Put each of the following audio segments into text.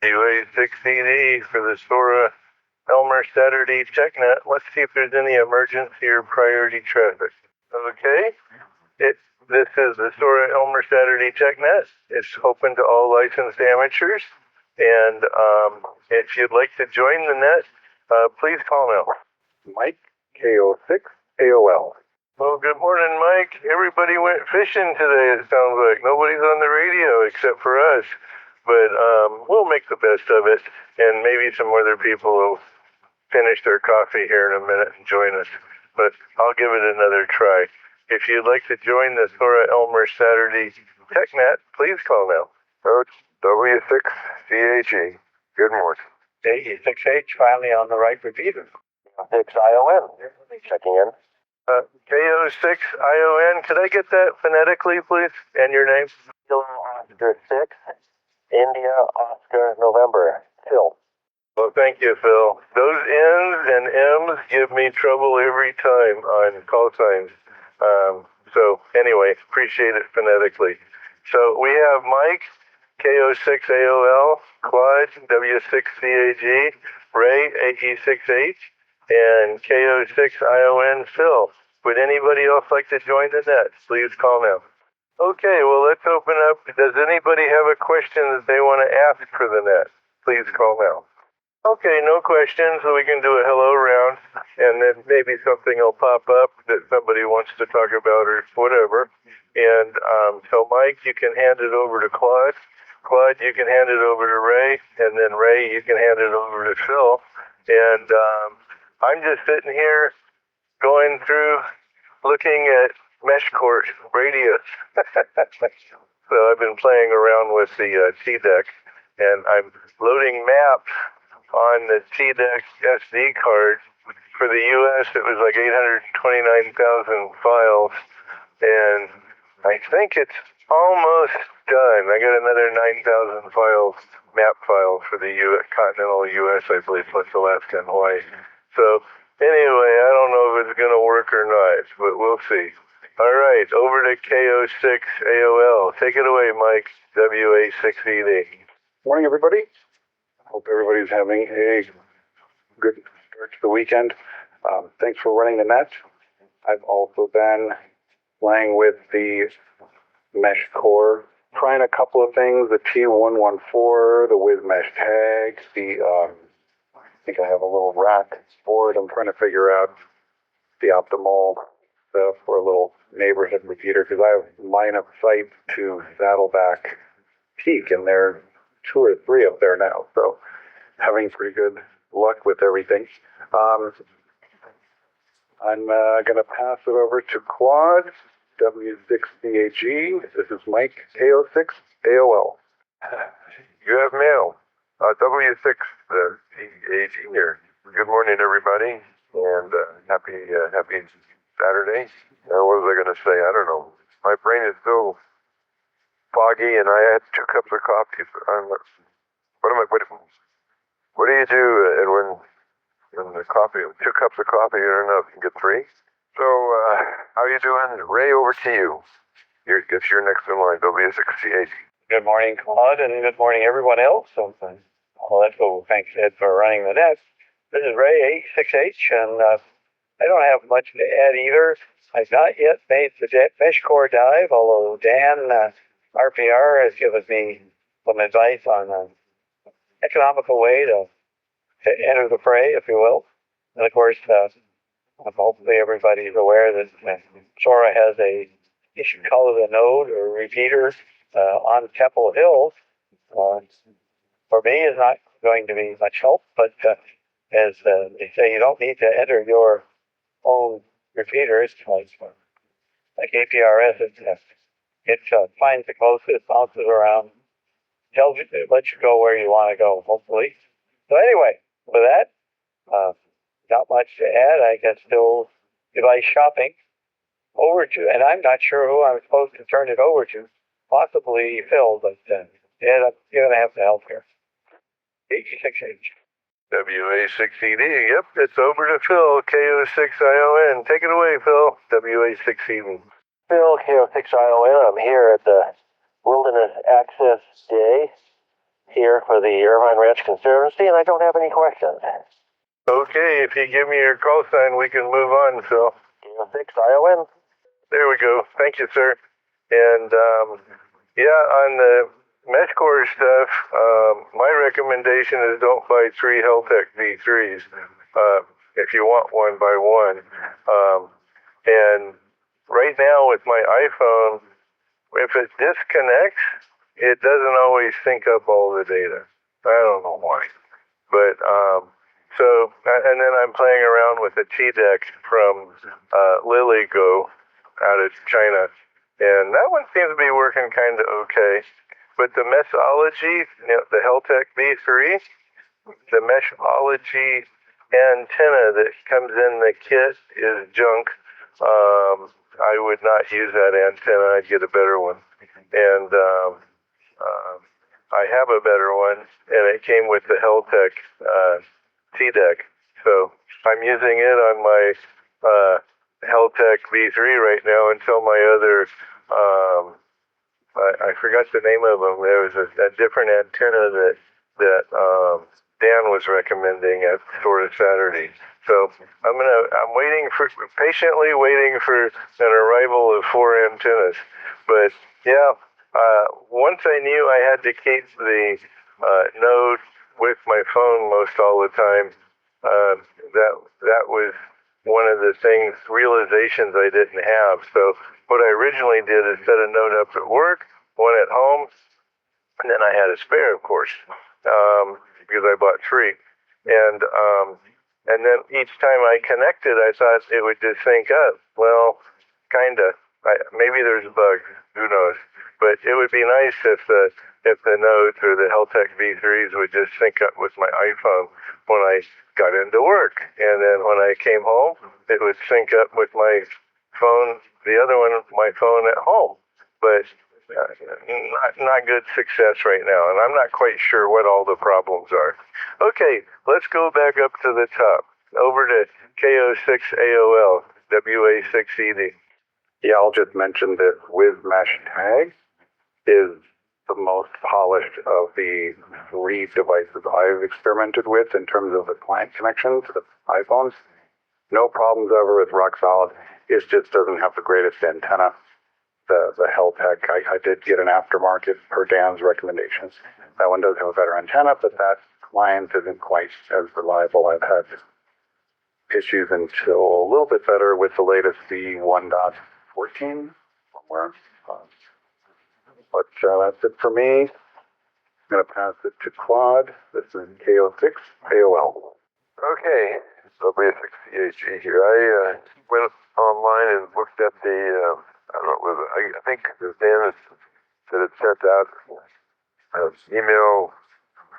UA16E for the SOARA Elmer Saturday TechNet. Let's see if there's any emergency or priority traffic. Okay. This is the SOARA Elmer Saturday TechNet. It's open to all licensed amateurs. And if you'd like to join the net, please call now. Mike, KO6, AOL. Well, good morning, Mike. Everybody went fishing today, it sounds like. Nobody's on the radio except for us. But we'll make the best of it. And maybe some other people will finish their coffee here in a minute and join us. But I'll give it another try. If you'd like to join the SOARA Elmer Saturday TechNet, please call now. Coach W6CHE. Good morning. A6H finally on the right repeater. 6ION. Checking in. KO6ION. Could I get that phonetically, please? And your name? Oscar 6, India, Oscar, November. Phil. Well, thank you, Phil. Those N's and M's give me trouble every time on call signs. So anyway, appreciate it phonetically. So we have Mike, KO6AOL, Claude, W6CAG, Ray, AE6H, and KO6ION, Phil. Would anybody else like to join the net? Please call now. Okay, well, let's open up. Does anybody have a question that they want to ask for the net? Please call now. Okay, no questions, so we can do a hello round, and then maybe something will pop up that somebody wants to talk about or whatever. And so, Mike, you can hand it over to Claude. Claude, you can hand it over to Ray, and then Ray, you can hand it over to Phil. And I'm just sitting here going through, looking at MeshCore radios. So I've been playing around with the T-Deck, and I'm loading maps on the T-Deck SD card. For the U.S., it was like 829,000 files, and I think it's almost done. I got another 9,000 files, map files for the continental U.S., I believe, plus Alaska and Hawaii. So anyway, I don't know if it's going to work or not, but we'll see. All right, over to KO6AOL. Take it away, Mike, WA6ED. Morning, everybody. Hope everybody's having a good start to the weekend. Thanks for running the net. I've also been playing with the MeshCore, trying a couple of things, the T114, the with mesh tags, I think I have a little rack board. I'm trying to figure out the optimal stuff for a little neighborhood repeater, because I have line of sight to Saddleback Peak, and there are 2 or 3 up there now, so having pretty good luck with everything. I'm going to pass it over to Claude, W6CHE. This is Mike, KO6AOL. You have mail. W6CAG here. Good morning, everybody, and happy Saturday. What was I going to say? I don't know. My brain is so foggy, and I had 2 cups of coffee. What do you do when the coffee, 2 cups of coffee, you don't know if you can get 3? So, how you doing? Ray, over to you. It's your next in line, W6CAG. Good morning, Claude, and good morning, everyone else. I'll let go. Thanks, Ed, for running the net. This is Ray, A6H, and I don't have much to add either. I've not yet made the MeshCore dive, although Dan, RPR, has given me some advice on an economical way to enter the fray, if you will. And of course, hopefully everybody's aware that SOARA has you should call it a node or repeater on Temple Hill. For me, is not going to be much help, but as they say, you don't need to enter your own repeaters. Like APRS, it finds the closest, bounces around, tells you, lets you go where you want to go, hopefully. So anyway, with that, not much to add. I can still device shopping over to, and I'm not sure who I'm supposed to turn it over to. Possibly Phil, but Ed, you're going to have to help here. 86H. WA6ED. Yep, it's over to Phil, KO6ION. Take it away, Phil. WA6ED. Phil, KO6ION. I'm here at the Wilderness Access Day here for the Irvine Ranch Conservancy, and I don't have any questions. Okay, if you give me your call sign, we can move on, Phil. 6 ION. There we go. Thank you, sir. And yeah, on the MeshCore stuff, my recommendation is don't buy 3 Heltec V3s. If you want one, buy one. And right now with my iPhone, if it disconnects, it doesn't always sync up all the data. I don't know why. But and then I'm playing around with a T-Deck from LilyGo out of China, and that one seems to be working kind of okay. But the Meshology, the Heltec V3, the Meshology antenna that comes in the kit is junk. I would not use that antenna. I'd get a better one. And I have a better one, and it came with the Heltec T-Deck. So I'm using it on my Heltec V3 right now until my other, I forgot the name of them. There was a different antenna that Dan was recommending at SOARA Saturday. So I'm patiently waiting for an arrival of 4 antennas. But yeah, once I knew I had to keep the node with my phone most all the time, that was one of the realizations I didn't have. So what I originally did is set a node up at work, one at home, and then I had a spare, of course, because I bought 3. And then each time I connected, I thought it would just sync up. Well, kinda. Maybe there's bugs. Who knows? But it would be nice if the nodes or the Heltec V3s would just sync up with my iPhone when I got into work, and then when I came home, it would sync up with my phone, the other one, my phone at home. But not good success right now, and I'm not quite sure what all the problems are. Okay, let's go back up to the top, over to KO6AOL, WA6ED. Yeah, I'll just mention that with Mesh Tag is the most polished of the 3 devices I've experimented with in terms of the client connection to the iPhones. No problems ever. It's rock solid. It just doesn't have the greatest antenna. The Heltec, I did get an aftermarket per Dan's recommendations. That one does have a better antenna, but that client isn't quite as reliable. I've had issues until a little bit better with the latest V1.14 somewhere. But that's it for me. I'm going to pass it to Claude. This is KO6 AOL. Okay, W6CHE here. I went online and looked at the, I don't know, I think Dan had sent out an email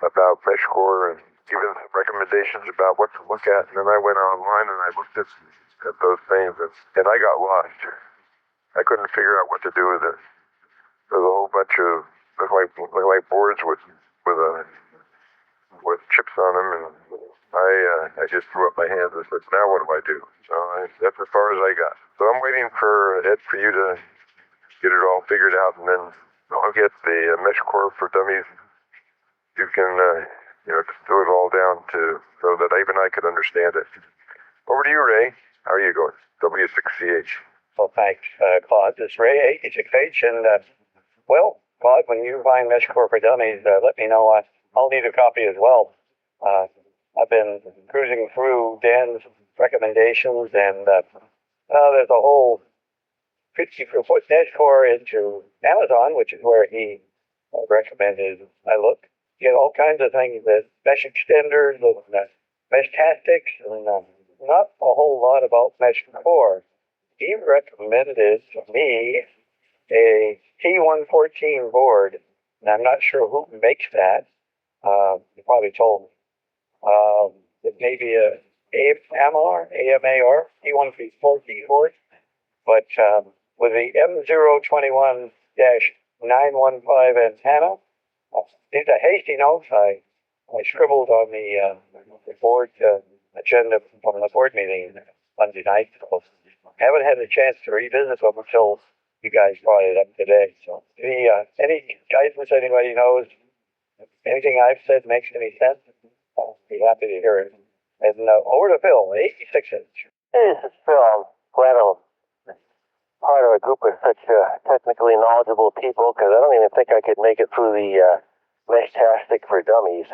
about MeshCore and given some recommendations about what to look at. And then I went online and I looked at those things and I got lost. I couldn't figure out what to do with it. There's a whole bunch of look like boards with chips on them, and I just threw up my hands and said, now what do I do? So that's as far as I got. So I'm waiting for Ed for you to get it all figured out, and then I'll get the MeshCore for Dummies. You can do it all down so that even I could understand it. Over to you, Ray. How are you going? W6CH. Well, thanks, Claude. This is Ray 86H, and well, Claude, when you find MeshCore for Dummies, let me know. I'll need a copy as well. I've been cruising through Dan's recommendations, and there's a whole put MeshCore into Amazon, which is where he recommended I look. You get all kinds of things, that mesh extenders and Meshtastics, and not a whole lot about MeshCore. He recommended to me a T114 board, and I'm not sure who makes that. You probably told me. It may be a AMR T114 board, but with the M021-915 antenna. These are hasty notes I scribbled on the board agenda from the board meeting Monday night. So I haven't had a chance to revisit them until you guys brought it up today. So any guidance anybody knows If anything I've said makes any sense, I'll be happy to hear it. And over to Phil, 86-inch. Hey, this is Phil. I'm glad I'm part of a group of such technically knowledgeable people because I don't even think I could make it through the Meshtastic for Dummies.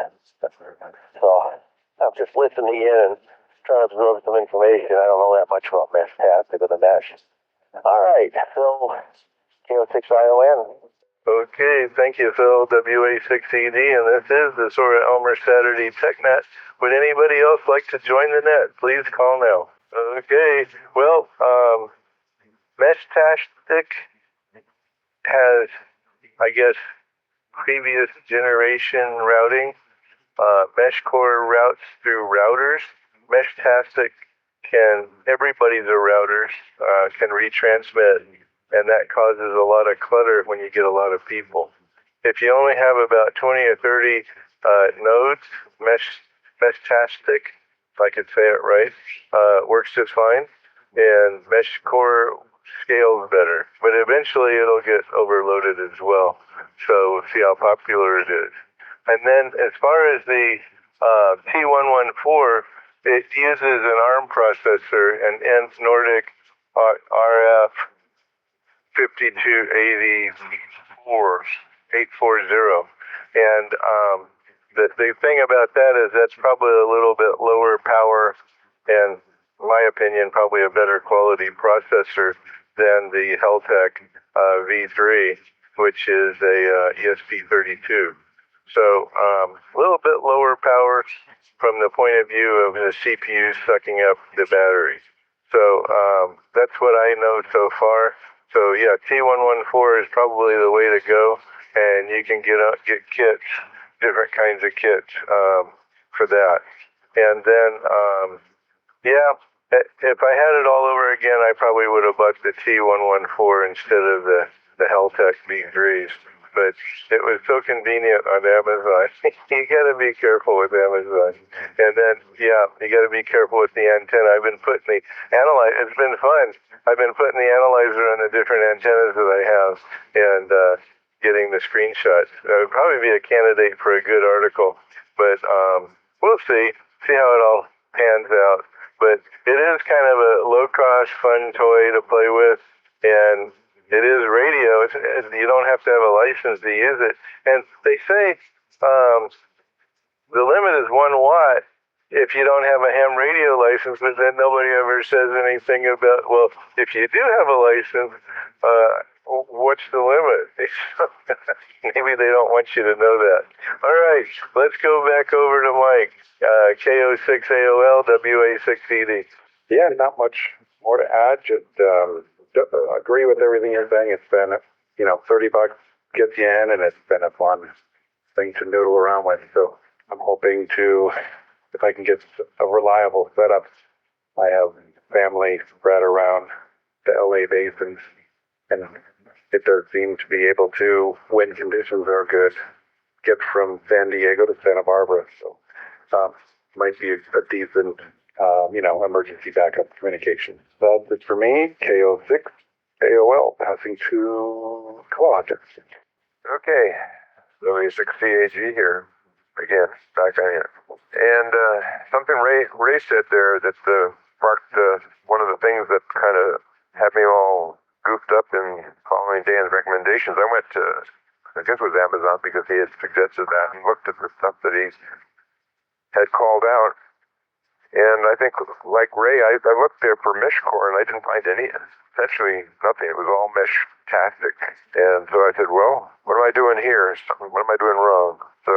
So I'm just listening in and trying to absorb some information. I don't know that much about Meshtastic or the mesh. All right, so KO6ION. Okay, thank you, Phil, WA6ED, and this is the SOARA Elmer Saturday TechNet. Would anybody else like to join the net? Please call now. Okay, well, Meshtastic has, I guess, previous generation routing. MeshCore routes through routers. Meshtastic everybody's a routers, can retransmit, and that causes a lot of clutter when you get a lot of people. If you only have about 20 or 30 nodes, Meshtastic, if I could say it right, works just fine, and MeshCore scales better. But eventually it'll get overloaded as well, so we'll see how popular it is. And then as far as the T114, it uses an ARM processor, an ENT Nordic RF 5284 840. And the thing about that is that's probably a little bit lower power and, in my opinion, probably a better quality processor than the Heltec V3, which is a ESP32. So a little bit lower power from the point of view of the CPU sucking up the battery. So that's what I know so far. So yeah, T114 is probably the way to go, and you can get kits, different kinds of kits for that. And then yeah, if I had it all over again, I probably would have bought the T114 instead of the Heltec V3s. But it was so convenient on Amazon. You got to be careful with Amazon. And then, yeah, you got to be careful with the antenna. I've been putting the analyzer. It's been fun. I've been putting the analyzer on the different antennas that I have and getting the screenshots. It would probably be a candidate for a good article. But we'll see how it all pans out. But it is kind of a low-cost, fun toy to play with, and it is radio. You don't have to have a license to use it. And they say the limit is 1 watt if you don't have a ham radio license, but then nobody ever says anything about, well, if you do have a license, what's the limit? Maybe they don't want you to know that. All right, let's go back over to Mike, KO6AOL, WA6ED. Yeah, not much more to add. Just agree with everything you're saying. It's been, $30 gets you in, and it's been a fun thing to noodle around with. So I'm hoping if I can get a reliable setup. I have family spread around the LA basins, and it does seem to be able to, when conditions are good, get from San Diego to Santa Barbara. So might be a decent, emergency backup communication. That's it for me. KO6 AOL, passing to Claude. Okay, WA6CAG here again, back on it. And something Ray said there that sparked one of the things that kind of had me all goofed up in following Dan's recommendations. I went to, I guess it was Amazon, because he had suggested that, and looked at the stuff that he had called out. And I think, like Ray, I looked there for MeshCore, and I didn't find essentially nothing. It was all Meshtastic. And so I said, well, what am I doing here? What am I doing wrong? So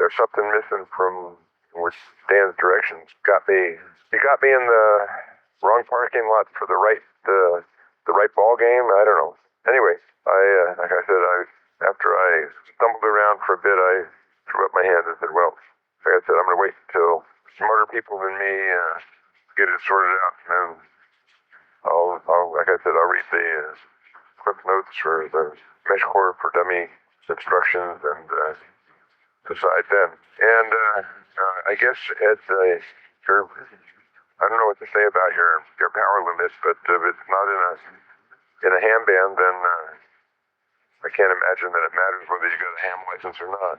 there's something missing from which Dan's directions he got me in the wrong parking lot for the right ball game. I don't know. Anyway, like I said, after I stumbled around for a bit, I threw up my hands and said, well, like I said, I'm going to wait until smarter people than me get it sorted out, and then I'll like I said, I'll read the quick notes for the MeshCore for Dummy instructions and decide then. And I guess Ed, I don't know what to say about your power limits, but if it's not in a ham band, then I can't imagine that it matters whether you got a ham license or not.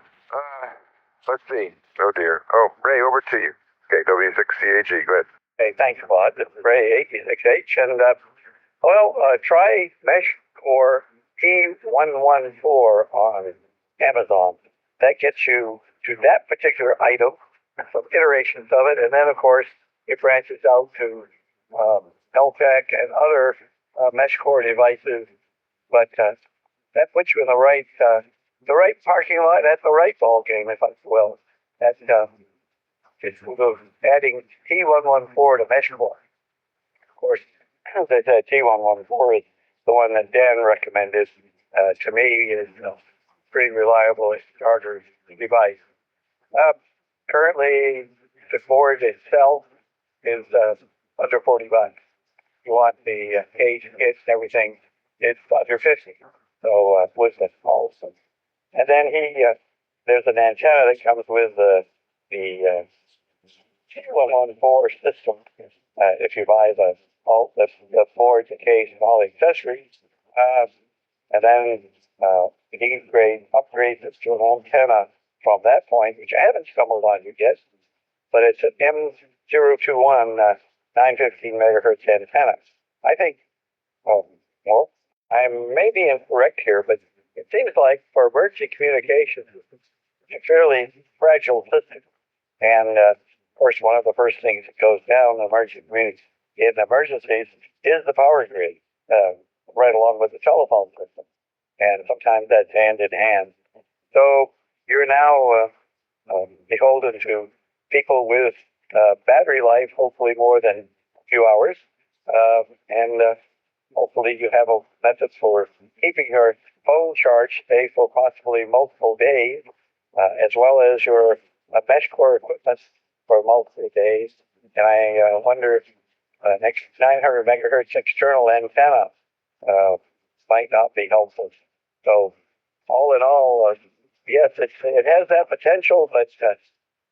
Let's see. Oh dear. Oh, Ray, over to you. Okay, W6CAG, go ahead. Hey, thanks, Bud. This is Ray 86H, and try MeshCore P114 on Amazon. That gets you to that particular item, some iterations of it, and then of course it branches out to LTEC and other MeshCore devices. But that puts you in the right parking lot at the right ball game, if I will. That's it's adding T114 to MeshCore. Of course, as I said, T114 is the one that Dan recommended. To me, is pretty reliable charger device. Currently, the board itself is under $40. You want the cage, kits, and everything, it's under 50. So with that also. And then there's an antenna that comes with the T114 system. If you buy the board, the case, and all the accessories, and then you upgrade this to an antenna from that point, which I haven't stumbled on you yet, but it's an M021 915 megahertz antenna. I think, more. I may be incorrect here, but it seems like for emergency communications, it's a fairly fragile system. And of course, one of the first things that goes down in emergencies is the power grid, right along with the telephone system. And sometimes that's hand in hand. So you're now beholden to people with battery life, hopefully more than a few hours. And hopefully you have a method for keeping your phone charged, say, for possibly multiple days, as well as your MeshCore equipment for multiple days. And I wonder if next 900 megahertz external antenna might not be helpful. So all in all, yes, it has that potential, but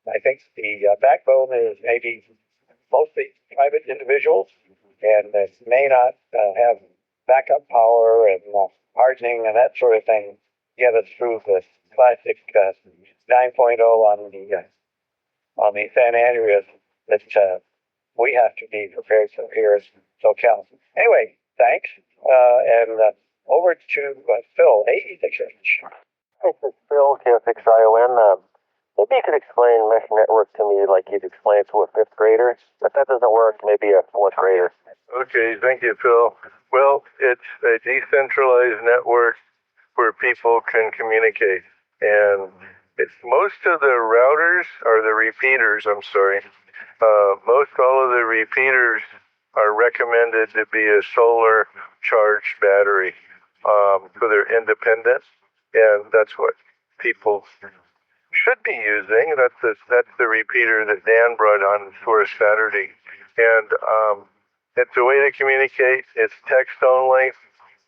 I think the backbone is maybe mostly private individuals, and it may not have backup power and hardening and that sort of thing. Get us through the classic 9.0 on the San Andreas that we have to be prepared for here in SoCal. Anyway, thanks, and over to Phil, 86 inch. This is Phil, KFXION. Maybe you could explain mesh network to me like you'd explain it to a fifth grader. If that doesn't work, maybe a fourth grader. Okay, thank you, Phil. Well, it's a decentralized network where people can communicate. And most of the routers, or the repeaters, most all of the repeaters are recommended to be a solar charged battery. So they're independent, and that's what people should be using. That's the repeater that Dan brought on for a Saturday. And it's a way to communicate. It's text only,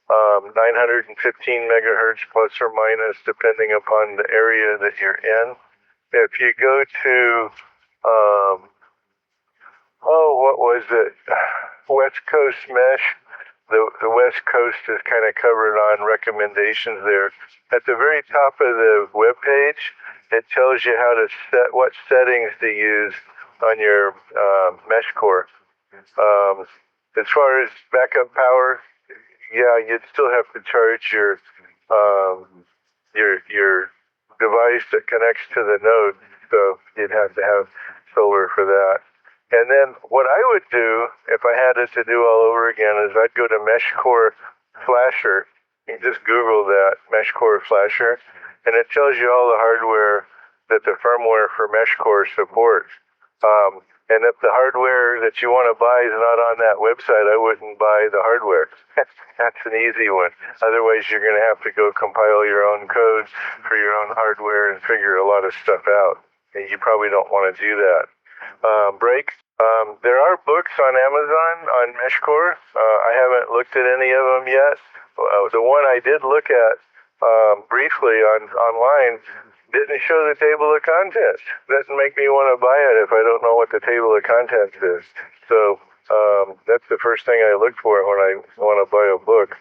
915 megahertz plus or minus, depending upon the area that you're in. If you go to, what was it? West Coast Mesh. The West Coast is kind of covered on recommendations there. At the very top of the web page, it tells you how to set what settings to use on your MeshCore. As far as backup power, yeah, you'd still have to charge your device that connects to the node, so you'd have to have solar for that. And then what I would do if I had it to do all over again is I'd go to MeshCore Flasher. You just Google that, MeshCore Flasher, and it tells you all the hardware that the firmware for MeshCore supports. And if the hardware that you want to buy is not on that website, I wouldn't buy the hardware. That's an easy one. Otherwise, you're going to have to go compile your own code for your own hardware and figure a lot of stuff out. And you probably don't want to do that. Break. There are books on Amazon on MeshCore. I haven't looked at any of them yet. The one I did look at briefly online didn't show the table of contents. Doesn't make me want to buy it if I don't know what the table of contents is. So that's the first thing I look for when I want to buy a book.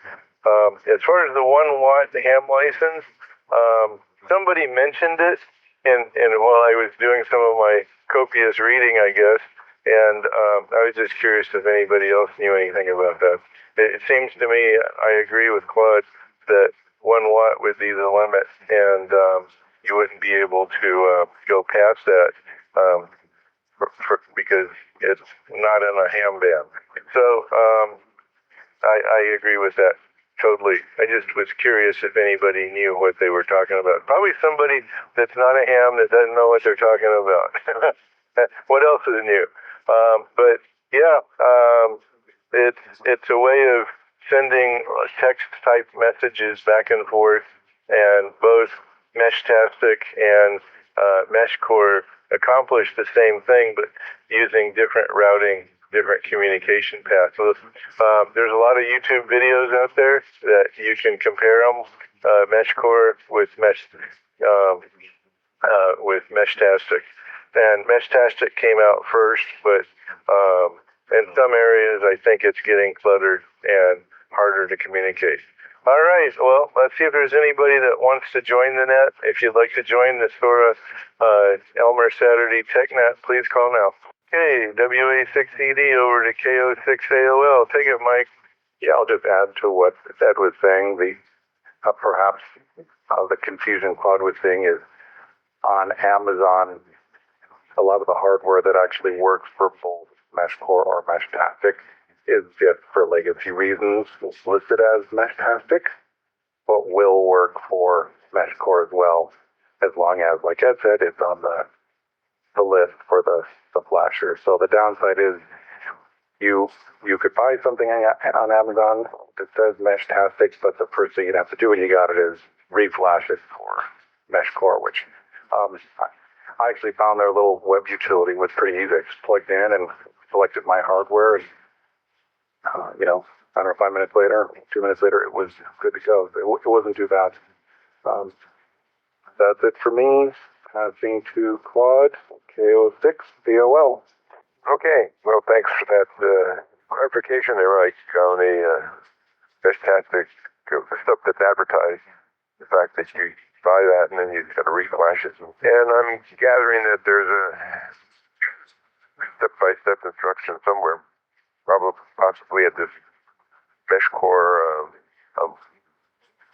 As far as the 1 watt ham license, somebody mentioned it, and while I was doing some of my copious reading, I guess, and I was just curious if anybody else knew anything about that. It seems to me, I agree with Claude that 1 watt would be the limit, and you wouldn't be able to go past that because it's not in a ham band. So I agree with that totally. I just was curious if anybody knew what they were talking about. Probably somebody that's not a ham that doesn't know what they're talking about. What else is new? But yeah, it's a way of sending text type messages back and forth, and both MeshTastic and MeshCore accomplish the same thing, but using different routing, different communication paths. So there's a lot of YouTube videos out there that you can compare them, MeshCore with MeshTastic. And MeshTastic came out first, but in some areas I think it's getting cluttered and harder to communicate. All right, well, let's see if there's anybody that wants to join the net. If you'd like to join the SOARA Elmer Saturday TechNet, please call now. Okay, WA6ED over to KO6AOL. Take it, Mike. Yeah, I'll just add to what Ed was saying. Perhaps the confusion Claude was saying is on Amazon, a lot of the hardware that actually works for both MeshCore or MeshTastic is just for legacy reasons listed as MeshTastic, but will work for MeshCore as well, as long as, like Ed said, it's on the list for the flasher. So the downside is you could buy something on Amazon that says MeshTastic, but the first thing you'd have to do when you got it is reflash it for MeshCore, which I actually found their little web utility was pretty easy. I just plugged in and selected my hardware, and I don't know, 5 minutes later, 2 minutes later, it was good to go. It wasn't too bad. That's it for me. Passing to Claude, KO6, BOL. Okay, well, thanks for that clarification there, Mike, on the MeshTastic stuff that's advertised. The fact that you buy that and then you got to reflash it. And I'm gathering that there's a step-by-step instruction somewhere, probably possibly at this MeshCore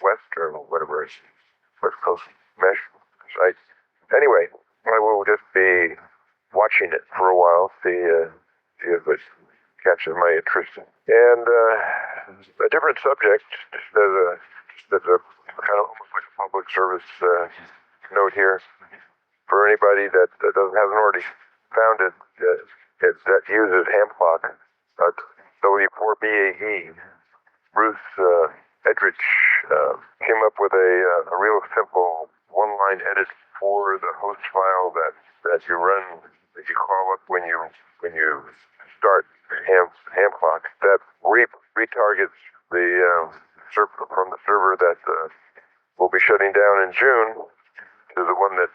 West or whatever it's West Coast Mesh site. Anyway, I will just be watching it for a while, see if it catches my interest. And a different subject, just as a kind of almost like a public service note here for anybody that hasn't already found it, that uses HamClock, W4BAE. Ruth Edrich came up with a real simple one-line edit for the host file that you run, that you call up when you start HamClock, that retargets the server from the server that will be shutting down in June to the one that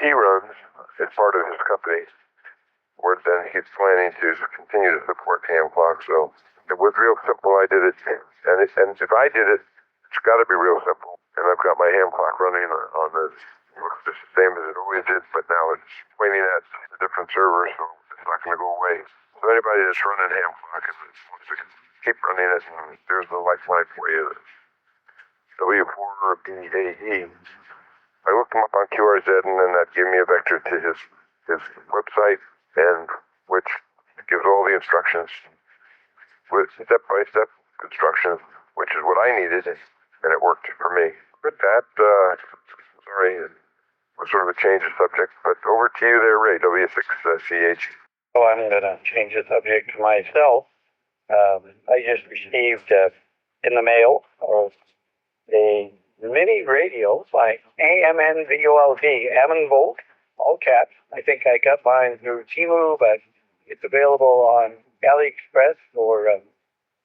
he runs as part of his company, where then he's planning to continue to support HamClock. So it was real simple. I did it, and if I did it, it's got to be real simple. And I've got my HamClock running on this. It looks just the same as it always did, but now it's pointing at a different server, so it's not going to go away. So anybody that's running HamClock and wants to keep running it, and there's the lifeline for you. W4BAE. I looked him up on QRZ, and then that gave me a vector to his website, and which gives all the instructions with step-by-step instructions, which is what I needed, and it worked for me. With that, sorry, it was sort of a change of subject, but over to you there, Ray, W6CH. So I'm going to change the subject to myself. I just received in the mail a mini radio by AMNVOLD, Ammonvolt, all caps. I think I got mine through Temu, but it's available on AliExpress for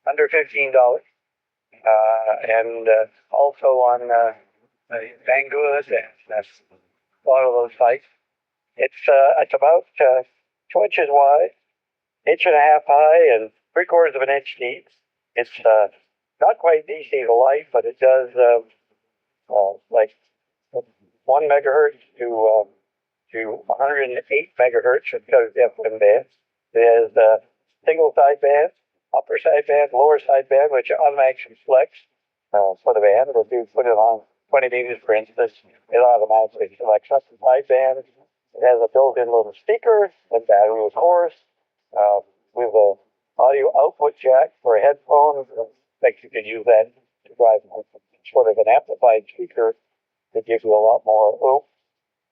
under $15. And also on Banggood, that's a lot of those sites. It's about 2 inches wide, 1.5 inches high, and 3/4 of an inch deep. It's not quite DC to light, but it does like 1 megahertz to 108 megahertz. It goes FM band. There's single sideband, upper sideband, lower sideband, which automatically selects for the band. If you put it on 20 meters, for instance, it automatically selects up the sideband. It has a built-in little speaker and battery, of course, with a audio output jack for a headphone. Like you could use that to drive sort of an amplified speaker that gives you a lot more oomph.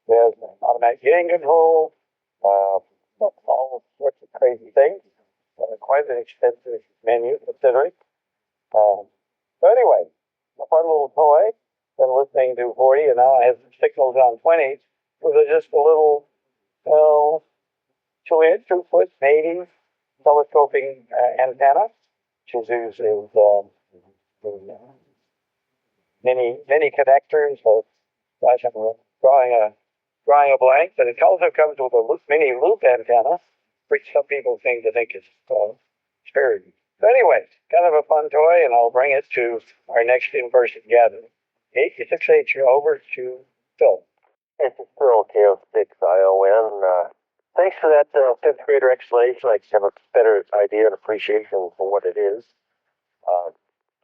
There's automatic gain control, all sorts of crazy things. Quite an extensive menu considering. So anyway, a fun little toy. Been listening to 40, and now I have signals on 20s with just a little, 2-inch, 2-foot, maybe telescoping antenna, which is many connectors. So, gosh, I'm drawing a blank, but it also comes with a mini loop antenna, which some people seem to think is scary. So anyway, kind of a fun toy, and I'll bring it to our next in-person gathering. 86H, over to Phil. This is Phil, KO6ION. Thanks for that fifth grader explanation. I have a better idea and appreciation for what it is.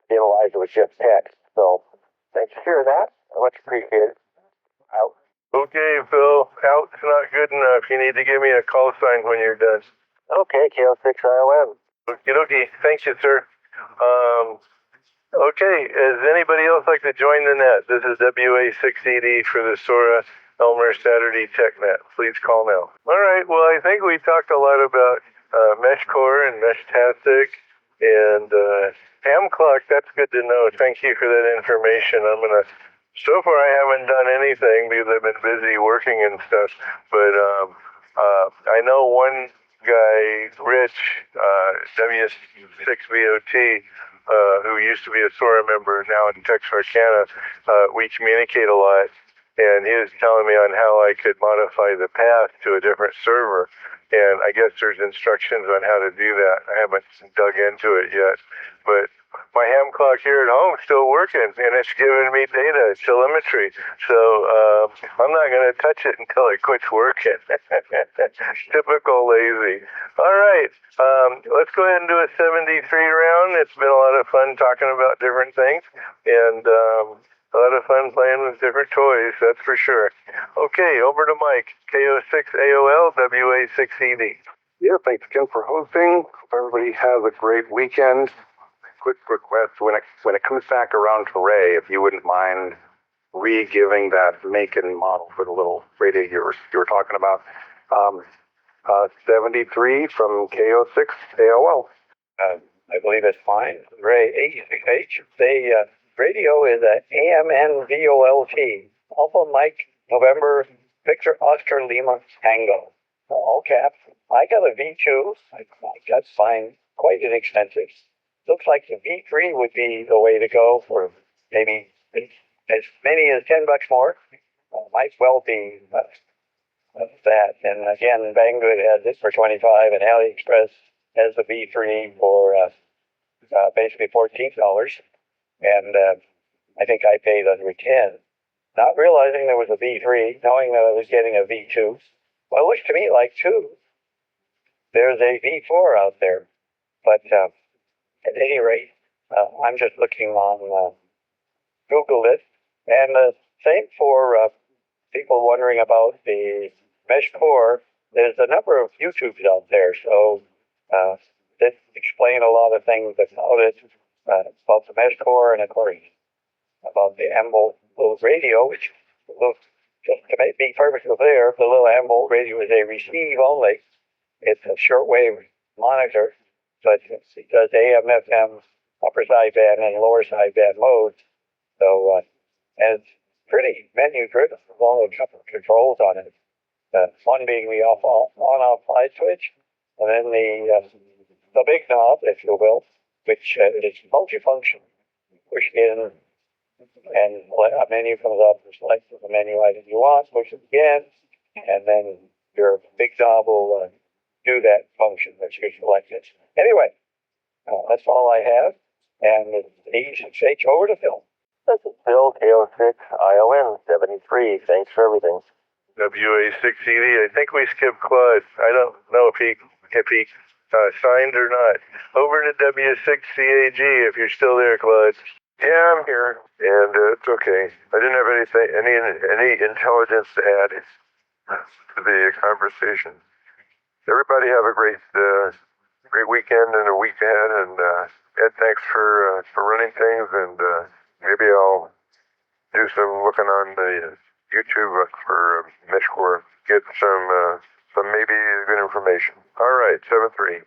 Analyze it with just text. So thanks for sharing that. I much appreciate it. Out. Okay, Phil. Out's not good enough. You need to give me a call sign when you're done. Okay, KO6ION. Okie dokie. Thank you, sir. Okay, does anybody else like to join the net? This is WA6ED for the SOARA Elmer Saturday TechNet. Please call now. All right, well, I think we talked a lot about MeshCore and MeshTastic and ham clock. That's good to know. Thank you for that information. So far I haven't done anything because I've been busy working and stuff, but I know one guy, Rich, W6VOT, who used to be a SOARA member, now in Texarkana, we communicate a lot, and he was telling me on how I could modify the path to a different server, and I guess there's instructions on how to do that. I haven't dug into it yet, but my ham clock here at home is still working, and it's giving me data, telemetry, so I'm not going to touch it until it quits working. Typical lazy. All right, let's go ahead and do a 73 round. It's been a lot of fun talking about different things, and a lot of fun playing with different toys, that's for sure. Okay, over to Mike, KO6AOL, WA6ED. Yeah, thanks again for hosting. Hope everybody has a great weekend. Quick request, when it comes back around to Ray, if you wouldn't mind re-giving that make and model for the little radio you were talking about. 73 from KO6 AOL. I believe it's fine. Ray 86H. The radio is a AMNVOLT. Alpha Mike November Victor Oscar Lima Tango. All caps. I got a V2. That's fine. Quite inexpensive. Looks like the V3 would be the way to go for maybe as many as $10 more. Might well be that. And again, Banggood has it for 25, and AliExpress has the V3 for basically $14. And I think I paid under 10, not realizing there was a V3, knowing that I was getting a V2. Well, it looks to me like 2. There's a V4 out there, but at any rate, I'm just looking on Google it. And same for people wondering about the MeshCore. There's a number of YouTubes out there, so that explain a lot of things about it, about the MeshCore, and of course about the amp-volt radio, which looks, just to be perfectly clear, the little amp-volt radio is a receive only. It's a shortwave monitor, but it does AM, FM, upper sideband and lower sideband modes. So, and it's pretty menu driven. There's only a couple of controls on it. One being the on-off light switch, and then the big knob, if you will, which is multifunction. Push in, and a menu comes up and select the menu item you want. Push it again, and then your big knob will do that function that you selected. Anyway, that's all I have. And it's A6H over to Phil. This is Phil, KO6ION 73. Thanks for everything. WA6ED. I think we skipped Claude. I don't know if he signed or not. Over to W6CAG if you're still there, Claude. Yeah, I'm here, and it's okay. I didn't have any intelligence to add to the conversation. Everybody have a great weekend and a week ahead. And Ed, thanks for running things. And maybe I'll do some looking on the YouTube for MeshCore. Get some maybe good information. All right, 7-3.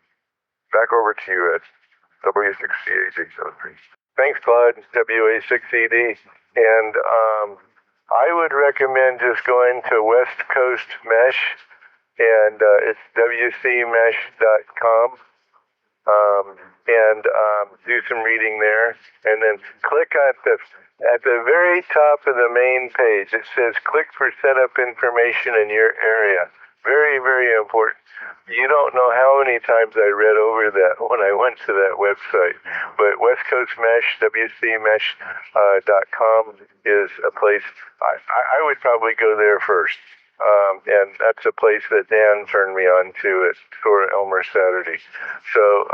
Back over to you, Ed. W6CAG 7-3. Thanks, Claude. WA6ED. And I would recommend just going to West Coast Mesh, and it's wcmesh.com, and do some reading there. And then click at the very top of the main page. It says click for setup information in your area. Very, very important. You don't know how many times I read over that when I went to that website. But West Coast Mesh, wcmesh.com is a place I would probably go there first. And that's a place that Dan turned me on to at SOARA Elmer Saturday. So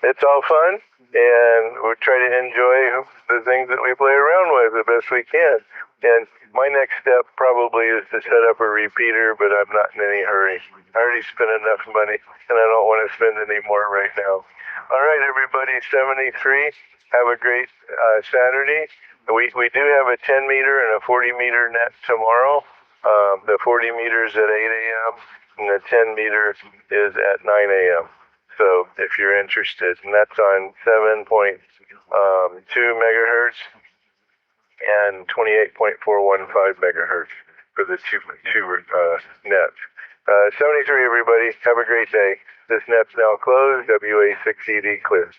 it's all fun, and we try to enjoy the things that we play around with the best we can. And my next step probably is to set up a repeater, but I'm not in any hurry. I already spent enough money, and I don't want to spend any more right now. All right, everybody, 73. Have a great Saturday. We do have a 10 meter and a 40 meter net tomorrow. The 40 meters at 8 a.m. and the 10 meter is at 9 a.m. So if you're interested, and that's on 7.2 megahertz and 28.415 megahertz for the two nets. 73, everybody. Have a great day. This net's now closed. WA6ED clear.